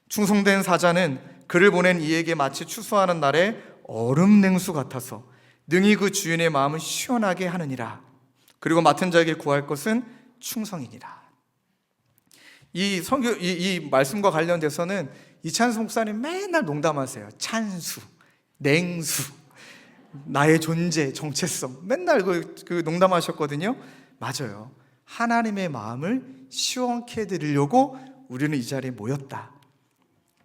충성된 사자는 그를 보낸 이에게 마치 추수하는 날에 얼음 냉수 같아서 능히 그 주인의 마음을 시원하게 하느니라. 그리고 맡은 자에게 구할 것은 충성이니라. 이 말씀과 관련돼서는 이찬수 목사님 맨날 농담하세요. 찬수, 냉수, 나의 존재, 정체성, 맨날 그 농담하셨거든요. 맞아요. 하나님의 마음을 시원케 해드리려고 우리는 이 자리에 모였다.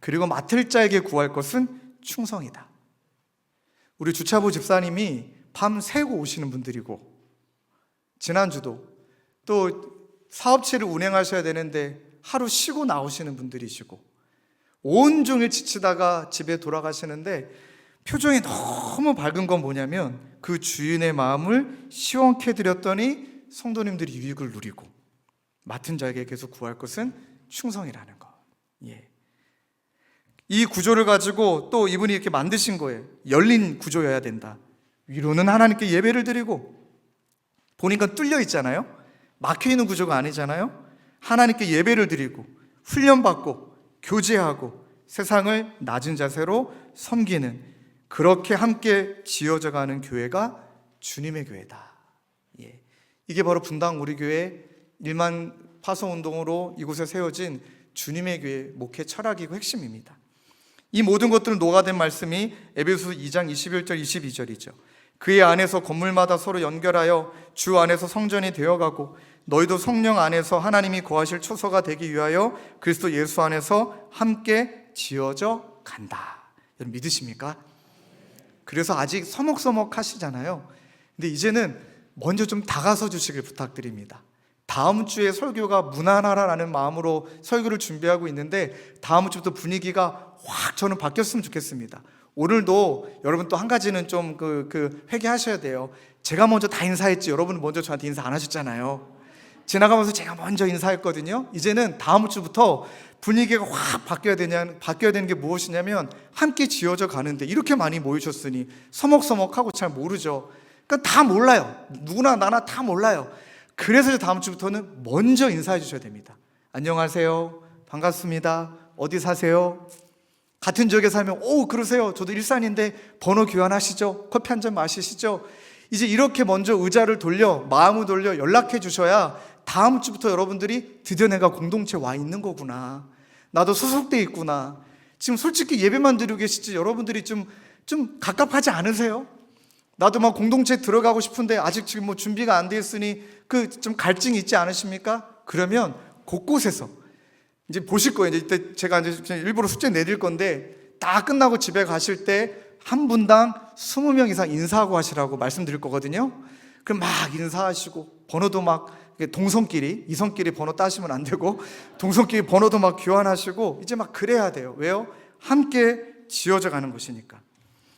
그리고 맡을 자에게 구할 것은 충성이다. 우리 주차부 집사님이 밤 새고 오시는 분들이고, 지난주도 또 사업체를 운행하셔야 되는데 하루 쉬고 나오시는 분들이시고, 온종일 지치다가 집에 돌아가시는데 표정이 너무 밝은 건 뭐냐면 그 주인의 마음을 시원케 해드렸더니 성도님들이 유익을 누리고 맡은 자에게 계속 구할 것은 충성이라는 것. 예. 이 구조를 가지고 또 이분이 이렇게 만드신 거예요. 열린 구조여야 된다. 위로는 하나님께 예배를 드리고, 보니까 뚫려 있잖아요. 막혀 있는 구조가 아니잖아요. 하나님께 예배를 드리고 훈련받고 교제하고 세상을 낮은 자세로 섬기는, 그렇게 함께 지어져가는 교회가 주님의 교회다. 예. 이게 바로 분당 우리 교회 1만 파송운동으로 이곳에 세워진 주님의 교회 목회 철학이고 핵심입니다. 이 모든 것들을 녹아낸 말씀이 에베소서 2장 21절 22절이죠. 그의 안에서 건물마다 서로 연결하여 주 안에서 성전이 되어가고 너희도 성령 안에서 하나님이 거하실 초소가 되기 위하여 그리스도 예수 안에서 함께 지어져 간다. 여러분 믿으십니까? 그래서 아직 서먹서먹 하시잖아요. 근데 이제는 먼저 좀 다가서 주시길 부탁드립니다. 다음 주에 설교가 무난하라는 마음으로 설교를 준비하고 있는데 다음 주부터 분위기가 확 저는 바뀌었으면 좋겠습니다. 오늘도 여러분 또 한 가지는 좀 회개하셔야 돼요. 제가 먼저 다 인사했지 여러분은 먼저 저한테 인사 안 하셨잖아요. 지나가면서 제가 먼저 인사했거든요. 이제는 다음 주부터 분위기가 확 바뀌어야 되는 게 무엇이냐면 함께 지어져 가는데 이렇게 많이 모이셨으니 서먹서먹하고 잘 모르죠. 그러니까 다 몰라요. 누구나 나나 다 몰라요. 그래서 다음 주부터는 먼저 인사해 주셔야 됩니다. 안녕하세요. 반갑습니다. 어디 사세요? 같은 지역에 살면 그러세요. 저도 일산인데 번호 교환하시죠? 커피 한 잔 마시시죠? 이제 이렇게 먼저 의자를 돌려 마음을 돌려 연락해 주셔야 다음 주부터 여러분들이 드디어 내가 공동체에 와 있는 거구나, 나도 소속돼 있구나, 지금 솔직히 예배만 드리고 계시지 여러분들이 좀 갑갑하지 않으세요? 나도 막 공동체 들어가고 싶은데 아직 지금 뭐 준비가 안 돼 있으니 그 좀 갈증이 있지 않으십니까? 그러면 곳곳에서 이제 보실 거예요. 이제 이때 제가 이제 그냥 일부러 숙제 내릴 건데 다 끝나고 집에 가실 때 한 분당 20명 이상 인사하고 하시라고 말씀드릴 거거든요. 그럼 막 인사하시고 번호도 막 동성끼리, 이성끼리 번호 따시면 안 되고 동성끼리 번호도 막 교환하시고 이제 막 그래야 돼요. 왜요? 함께 지어져 가는 것이니까.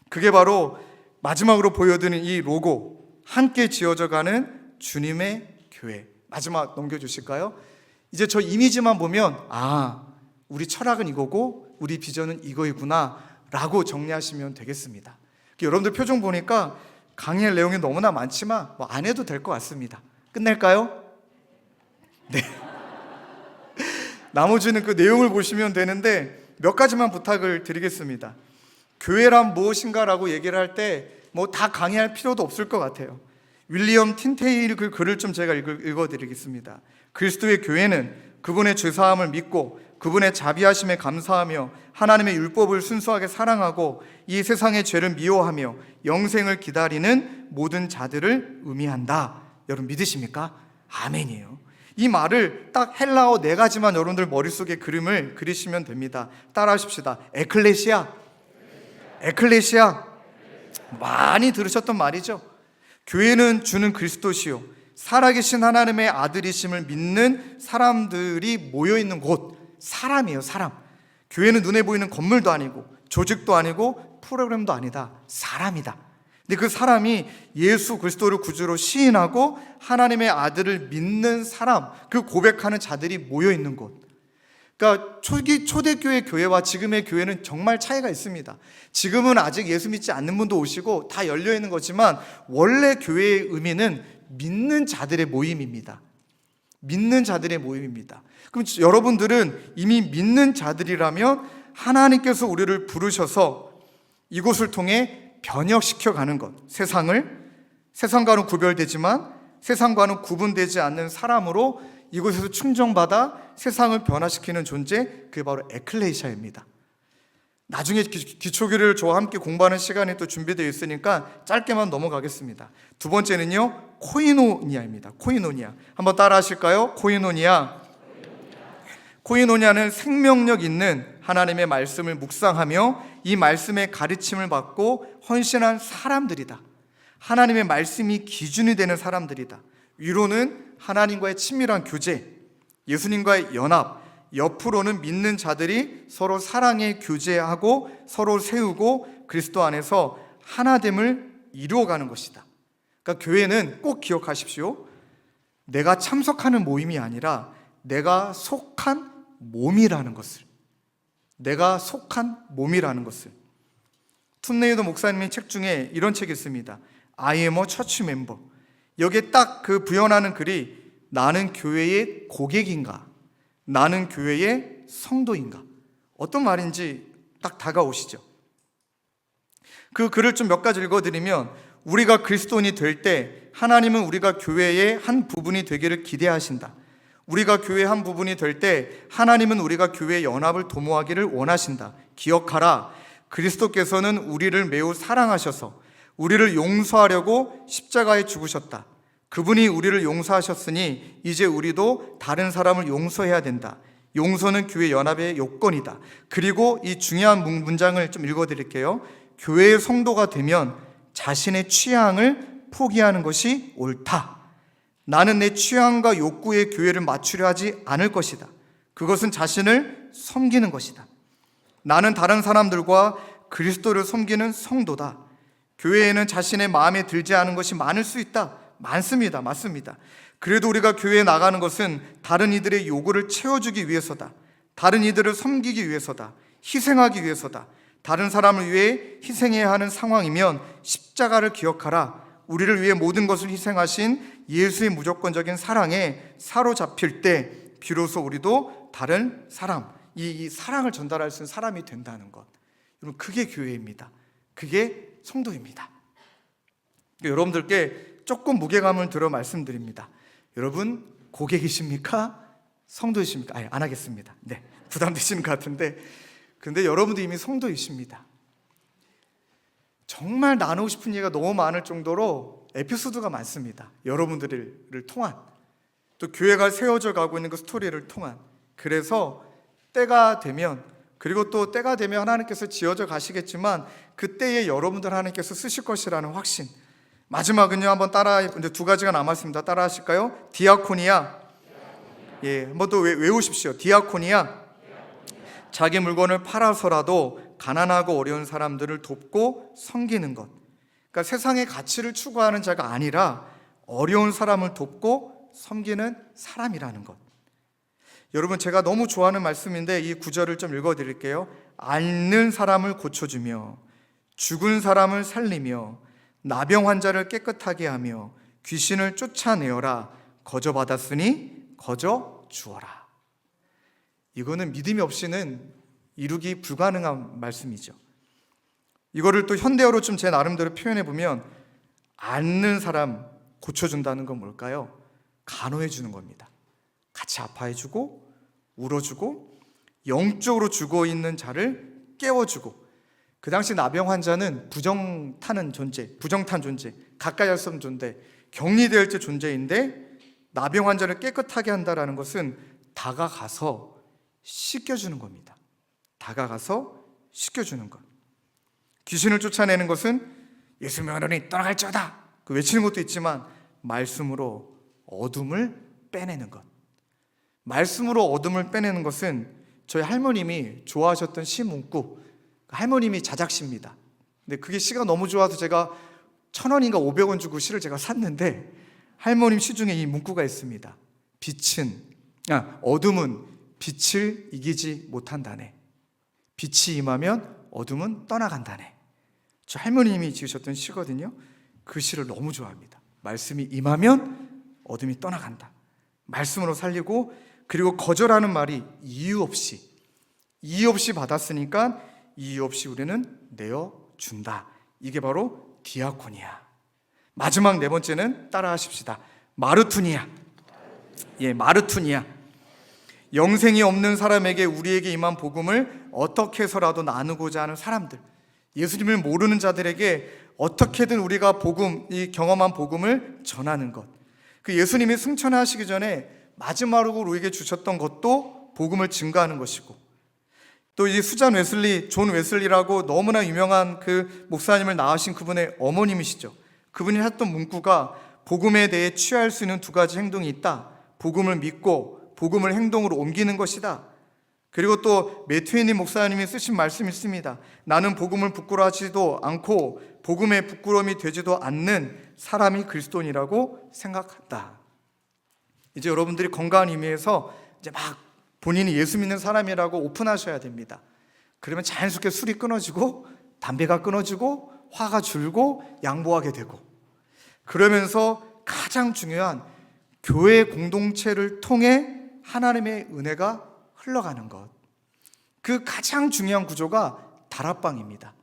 그게 바로 마지막으로 보여드리는 이 로고, 함께 지어져 가는 주님의 교회. 마지막 넘겨주실까요? 이제 저 이미지만 보면 우리 철학은 이거고 우리 비전은 이거이구나 라고 정리하시면 되겠습니다. 여러분들 표정 보니까 강의할 내용이 너무나 많지만 뭐 안 해도 될 것 같습니다. 끝낼까요? 네. 나머지는 그 내용을 보시면 되는데 몇 가지만 부탁을 드리겠습니다. 교회란 무엇인가라고 얘기를 할 때 뭐 다 강의할 필요도 없을 것 같아요. 윌리엄 틴테일 그 글을 좀 제가 읽어드리겠습니다. 그리스도의 교회는 그분의 죄사함을 믿고 그분의 자비하심에 감사하며 하나님의 율법을 순수하게 사랑하고 이 세상의 죄를 미워하며 영생을 기다리는 모든 자들을 의미한다. 여러분 믿으십니까? 아멘이에요. 이 말을 딱 헬라어 4가지만 여러분들 머릿속에 그림을 그리시면 됩니다. 따라하십시다. 에클레시아. 많이 들으셨던 말이죠. 교회는 주는 그리스도시요 살아계신 하나님의 아들이심을 믿는 사람들이 모여있는 곳. 사람이에요. 사람. 교회는 눈에 보이는 건물도 아니고 조직도 아니고 프로그램도 아니다. 사람이다. 근데 그 사람이 예수 그리스도를 구주로 시인하고 하나님의 아들을 믿는 사람, 그 고백하는 자들이 모여있는 곳. 그러니까 초대교회 교회와 지금의 교회는 정말 차이가 있습니다. 지금은 아직 예수 믿지 않는 분도 오시고 다 열려있는 거지만 원래 교회의 의미는 믿는 자들의 모임입니다. 믿는 자들의 모임입니다. 그럼 여러분들은 이미 믿는 자들이라면 하나님께서 우리를 부르셔서 이곳을 통해 변혁시켜 가는 것, 세상과는 구별되지만 세상과는 구분되지 않는 사람으로 이곳에서 충정받아 세상을 변화시키는 존재, 그게 바로 에클레시아입니다. 나중에 기초교리를 저와 함께 공부하는 시간이 또 준비되어 있으니까 짧게만 넘어가겠습니다. 두 번째는요, 코이노니아입니다. 코이노니아. 한번 따라 하실까요? 코이노니아는 생명력 있는 하나님의 말씀을 묵상하며 이 말씀의 가르침을 받고 헌신한 사람들이다. 하나님의 말씀이 기준이 되는 사람들이다. 위로는 하나님과의 친밀한 교제, 예수님과의 연합, 옆으로는 믿는 자들이 서로 사랑에 교제하고 서로 세우고 그리스도 안에서 하나됨을 이루어가는 것이다. 그러니까 교회는 꼭 기억하십시오. 내가 참석하는 모임이 아니라 내가 속한 몸이라는 것을. 툰레이더 목사님의 책 중에 이런 책이 있습니다. I am a church member. 여기에 딱 그 부연하는 글이 나는 교회의 고객인가? 나는 교회의 성도인가? 어떤 말인지 딱 다가오시죠. 그 글을 좀 몇 가지 읽어드리면 우리가 그리스도인이 될 때 하나님은 우리가 교회의 한 부분이 되기를 기대하신다. 우리가 교회의 한 부분이 될 때 하나님은 우리가 교회의 연합을 도모하기를 원하신다. 기억하라. 그리스도께서는 우리를 매우 사랑하셔서 우리를 용서하려고 십자가에 죽으셨다. 그분이 우리를 용서하셨으니 이제 우리도 다른 사람을 용서해야 된다. 용서는 교회 연합의 요건이다. 그리고 이 중요한 문장을 좀 읽어드릴게요. 교회의 성도가 되면 자신의 취향을 포기하는 것이 옳다. 나는 내 취향과 욕구에 교회를 맞추려 하지 않을 것이다. 그것은 자신을 섬기는 것이다. 나는 다른 사람들과 그리스도를 섬기는 성도다. 교회에는 자신의 마음에 들지 않은 것이 많을 수 있다. 많습니다. 맞습니다. 그래도 우리가 교회에 나가는 것은 다른 이들의 요구를 채워주기 위해서다. 다른 이들을 섬기기 위해서다. 희생하기 위해서다. 다른 사람을 위해 희생해야 하는 상황이면 십자가를 기억하라. 우리를 위해 모든 것을 희생하신 예수의 무조건적인 사랑에 사로잡힐 때 비로소 우리도 다른 사람, 이 사랑을 전달할 수 있는 사람이 된다는 것. 여러분, 그게 교회입니다. 그게 성도입니다. 여러분들께 조금 무게감을 들어 말씀드립니다. 여러분, 고객이십니까? 성도이십니까? 안 하겠습니다. 네, 부담되시는 것 같은데 근데 여러분도 이미 성도이십니다. 정말 나누고 싶은 얘기가 너무 많을 정도로 에피소드가 많습니다. 여러분들을 통한, 또 교회가 세워져 가고 있는 그 스토리를 통한. 그래서 때가 되면, 그리고 또 때가 되면 하나님께서 지어져 가시겠지만 그때에 여러분들 하나님께서 쓰실 것이라는 확신. 마지막은요, 한번 따라, 이제 두 가지가 남았습니다. 따라 하실까요? 디아코니아. 예, 한번 또 외우십시오. 디아코니아. 자기 물건을 팔아서라도 가난하고 어려운 사람들을 돕고 섬기는 것. 그러니까 세상의 가치를 추구하는 자가 아니라 어려운 사람을 돕고 섬기는 사람이라는 것. 여러분, 제가 너무 좋아하는 말씀인데 이 구절을 좀 읽어드릴게요. 앓는 사람을 고쳐주며 죽은 사람을 살리며 나병 환자를 깨끗하게 하며 귀신을 쫓아내어라. 거저 받았으니 거저 주어라. 이거는 믿음이 없이는 이루기 불가능한 말씀이죠. 이거를 또 현대어로 좀 제 나름대로 표현해 보면, 앓는 사람 고쳐준다는 건 뭘까요? 간호해 주는 겁니다. 같이 아파해주고 울어주고 영적으로 죽어있는 자를 깨워주고. 그 당시 나병 환자는 부정탄 존재, 가까이 할 수 없는 존재, 격리될 때 존재인데, 나병 환자를 깨끗하게 한다는 것은 다가가서 씻겨주는 겁니다. 다가가서 씻겨주는 것. 귀신을 쫓아내는 것은 예수 명하노니 떠나갈지어다 그 외치는 것도 있지만, 말씀으로 어둠을 빼내는 것. 말씀으로 어둠을 빼내는 것은 저희 할머님이 좋아하셨던 시 문구, 할머님이 자작시입니다. 근데 그게 시가 너무 좋아서 제가 1,000원인가 500원 주고 시를 제가 샀는데, 할머님 시 중에 이 문구가 있습니다. 어둠은 빛을 이기지 못한다네. 빛이 임하면 어둠은 떠나간다네. 저 할머님이 지으셨던 시거든요. 그 시를 너무 좋아합니다. 말씀이 임하면 어둠이 떠나간다. 말씀으로 살리고, 그리고 거절하는 말이 이유 없이 받았으니까 이유 없이 우리는 내어준다. 이게 바로 디아코니아. 마지막 네 번째는 따라 하십시다. 마르투니아. 예, 마르투니아. 영생이 없는 사람에게 우리에게 임한 복음을 어떻게 해서라도 나누고자 하는 사람들, 예수님을 모르는 자들에게 어떻게든 우리가 이 경험한 복음을 전하는 것. 그 예수님이 승천하시기 전에 마지막으로 우리에게 주셨던 것도 복음을 증거하는 것이고, 또 이 수잔 웨슬리, 존 웨슬리라고 너무나 유명한 그 목사님을 낳으신 그분의 어머님이시죠. 그분이 했던 문구가 복음에 대해 취할 수 있는 두 가지 행동이 있다. 복음을 믿고 복음을 행동으로 옮기는 것이다. 그리고 또 매튜에님 목사님이 쓰신 말씀이 있습니다. 나는 복음을 부끄러워하지도 않고 복음의 부끄러움이 되지도 않는 사람이 그리스도인이라고 생각한다. 이제 여러분들이 건강한 의미에서 이제 막 본인이 예수 믿는 사람이라고 오픈하셔야 됩니다. 그러면 자연스럽게 술이 끊어지고 담배가 끊어지고 화가 줄고 양보하게 되고, 그러면서 가장 중요한 교회 공동체를 통해 하나님의 은혜가 흘러가는 것. 그 가장 중요한 구조가 다락방입니다.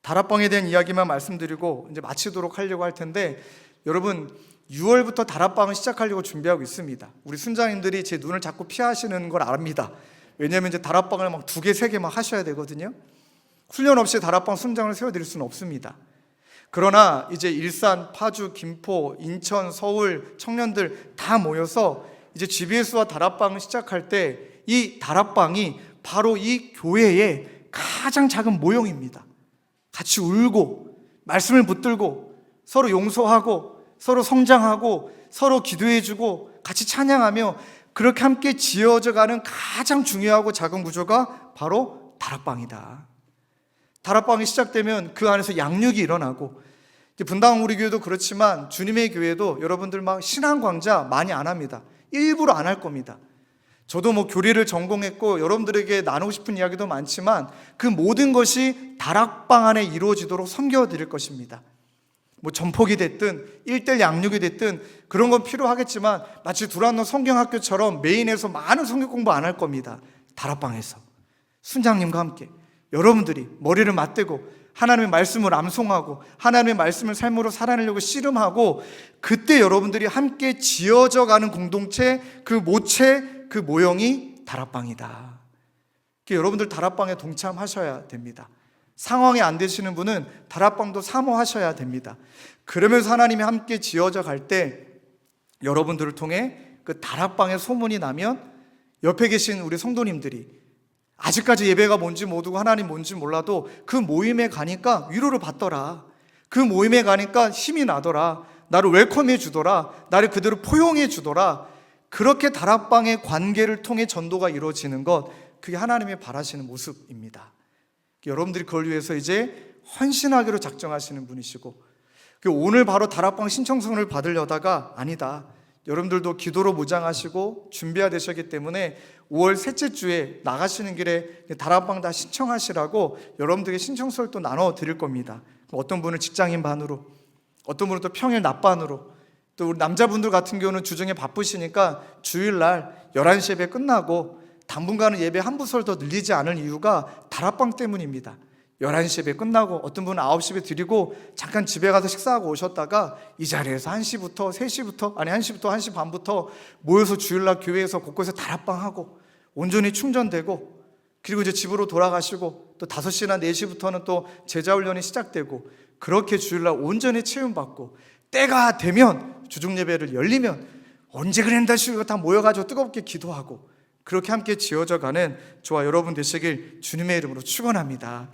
다락방에 대한 이야기만 말씀드리고 이제 마치도록 하려고 할 텐데, 여러분 6월부터 다락방을 시작하려고 준비하고 있습니다. 우리 순장님들이 제 눈을 자꾸 피하시는 걸 압니다. 왜냐하면 이제 다락방을 막 2개, 3개 막 하셔야 되거든요. 훈련 없이 다락방 순장을 세워드릴 수는 없습니다. 그러나 이제 일산, 파주, 김포, 인천, 서울 청년들 다 모여서 이제 GBS와 다락방을 시작할 때 이 다락방이 바로 이 교회의 가장 작은 모형입니다. 같이 울고 말씀을 붙들고 서로 용서하고 서로 성장하고 서로 기도해주고 같이 찬양하며 그렇게 함께 지어져가는 가장 중요하고 작은 구조가 바로 다락방이다. 다락방이 시작되면 그 안에서 양육이 일어나고, 분당 우리 교회도 그렇지만 주님의 교회도 여러분들 막 신앙 강좌 많이 안 합니다. 일부러 안 할 겁니다. 저도 뭐 교리를 전공했고 여러분들에게 나누고 싶은 이야기도 많지만 그 모든 것이 다락방 안에 이루어지도록 섬겨드릴 것입니다. 뭐 전폭이 됐든 1:1 양육이 됐든 그런 건 필요하겠지만, 마치 두란노 성경학교처럼 메인에서 많은 성경 공부 안 할 겁니다. 다락방에서 순장님과 함께 여러분들이 머리를 맞대고 하나님의 말씀을 암송하고 하나님의 말씀을 삶으로 살아내려고 씨름하고, 그때 여러분들이 함께 지어져 가는 공동체, 그 모체, 그 모형이 다락방이다. 여러분들 다락방에 동참하셔야 됩니다. 상황이 안 되시는 분은 다락방도 사모하셔야 됩니다. 그러면서 하나님이 함께 지어져 갈 때 여러분들을 통해 그 다락방에 소문이 나면 옆에 계신 우리 성도님들이 아직까지 예배가 뭔지 모르고 하나님 뭔지 몰라도 그 모임에 가니까 위로를 받더라, 그 모임에 가니까 힘이 나더라, 나를 웰컴해 주더라, 나를 그대로 포용해 주더라. 그렇게 다락방의 관계를 통해 전도가 이루어지는 것, 그게 하나님이 바라시는 모습입니다. 여러분들이 그걸 위해서 이제 헌신하기로 작정하시는 분이시고, 오늘 바로 다락방 신청서를 받으려다가 아니다, 여러분들도 기도로 무장하시고 준비해야 되셨기 때문에 5월 셋째 주에 나가시는 길에 다락방 다 신청하시라고 여러분들에게 신청서를 또 나눠 드릴 겁니다. 어떤 분은 직장인 반으로, 어떤 분은 또 평일 낮반으로, 또 우리 남자분들 같은 경우는 주중에 바쁘시니까 주일날 11시 예배 끝나고 당분간은 예배 한 부설 더 늘리지 않을 이유가 다락방 때문입니다. 11시 예배 끝나고 어떤 분은 9시 예배 드리고 잠깐 집에 가서 식사하고 오셨다가 이 자리에서 1시부터 3시부터, 아니 1시부터 1시 반부터 모여서 주일날 교회에서 곳곳에 다락방하고 온전히 충전되고, 그리고 이제 집으로 돌아가시고 또 5시나 4시부터는 또 제자훈련이 시작되고, 그렇게 주일날 온전히 체험받고 때가 되면 주중예배를 열리면 언제 그랬다 싶고 다 모여가지고 뜨겁게 기도하고, 그렇게 함께 지어져 가는 저와 여러분 되시길 주님의 이름으로 축원합니다.